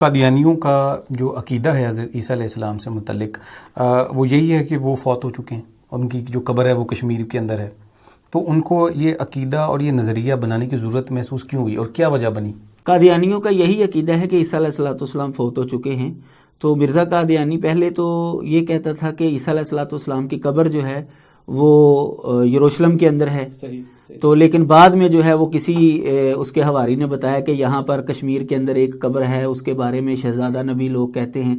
قادیانیوں کا جو عقیدہ ہے حضرت عیسیٰ علیہ السلام سے متعلق وہ یہی ہے کہ وہ فوت ہو چکے ہیں، ان کی جو قبر ہے وہ کشمیر کے اندر ہے، تو ان کو یہ عقیدہ اور یہ نظریہ بنانے کی ضرورت محسوس کیوں ہوئی اور کیا وجہ بنی؟ قادیانیوں کا یہی عقیدہ ہے کہ عیسیٰ علیہ السلام فوت ہو چکے ہیں. تو مرزا قادیانی پہلے تو یہ کہتا تھا کہ عیسیٰ علیہ السلام کی قبر جو ہے وہ یروشلم کے اندر ہے. تو لیکن بعد میں جو ہے وہ کسی اس کے حواری نے بتایا کہ یہاں پر کشمیر کے اندر ایک قبر ہے، اس کے بارے میں شہزادہ نبی لوگ کہتے ہیں.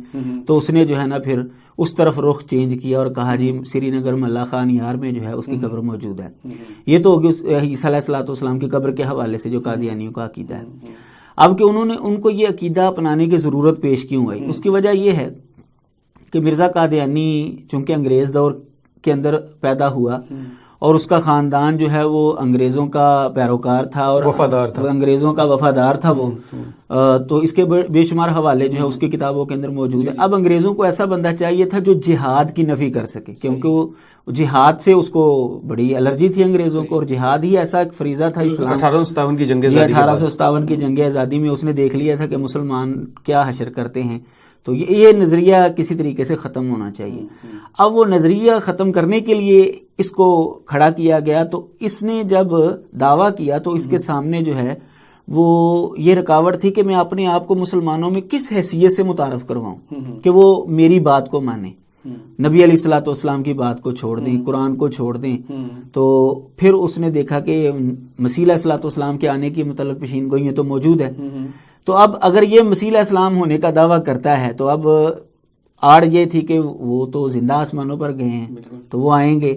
تو اس نے جو ہے نا پھر اس طرف رخ چینج کیا اور کہا جی سری نگر ملا خان یار میں جو ہے اس کی قبر موجود ہے. یہ تو ہوگی عیسیٰ علیہ السلام کی قبر کے حوالے سے جو قادیانیوں کا عقیدہ ہے. اب کہ انہوں نے ان کو یہ عقیدہ اپنانے کی ضرورت پیش کیوں آئی، اس کی وجہ یہ ہے کہ مرزا قادیانی چونکہ انگریز دور کے اندر پیدا ہوا اور اس کا خاندان جو ہے وہ انگریزوں کا پیروکار تھا اور وفادار تھا، انگریزوں کا وفادار تھا وہ. تو اس کے بے شمار حوالے جو ہے اس کی کتابوں کے اندر موجود ہے. اب انگریزوں کو ایسا بندہ چاہیے تھا جو جہاد کی نفی کر سکے، کیونکہ وہ جہاد سے اس کو بڑی الرجی تھی انگریزوں کو، اور جہاد ہی ایسا ایک فریضہ تھا اسلام 1857 کی جنگ آزادی 1857 کی جنگ آزادی میں اس نے دیکھ لیا تھا کہ مسلمان کیا حشر کرتے ہیں. تو یہ نظریہ کسی طریقے سے ختم ہونا چاہیے. اب وہ نظریہ ختم کرنے کے لیے اس کو کھڑا کیا گیا. تو اس نے جب دعویٰ کیا تو اس کے سامنے جو ہے وہ یہ رکاوٹ تھی کہ میں اپنے آپ کو مسلمانوں میں کس حیثیت سے متعارف کرواؤں کہ وہ میری بات کو مانیں، نبی علیہ الصلوۃ والسلام کی بات کو چھوڑ دیں، قرآن کو چھوڑ دیں. تو پھر اس نے دیکھا کہ مسیح علیہ الصلوۃ والسلام کے آنے کی متعلق پیشین گوئیاں تو موجود ہے. تو اب اگر یہ مسیح علیہ السلام ہونے کا دعویٰ کرتا ہے تو اب آڑ یہ تھی کہ وہ تو زندہ آسمانوں پر گئے ہیں تو وہ آئیں گے.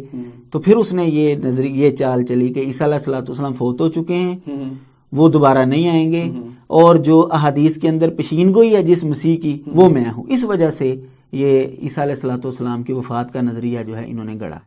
تو پھر اس نے یہ چال چلی کہ عیسیٰ علیہ السلام فوت ہو چکے ہیں، وہ دوبارہ نہیں آئیں گے، اور جو احادیث کے اندر پیشین گوئی ہے جس مسیح کی وہ میں ہوں. اس وجہ سے یہ عیسیٰ علیہ السلام کی وفات کا نظریہ جو ہے انہوں نے گڑھا.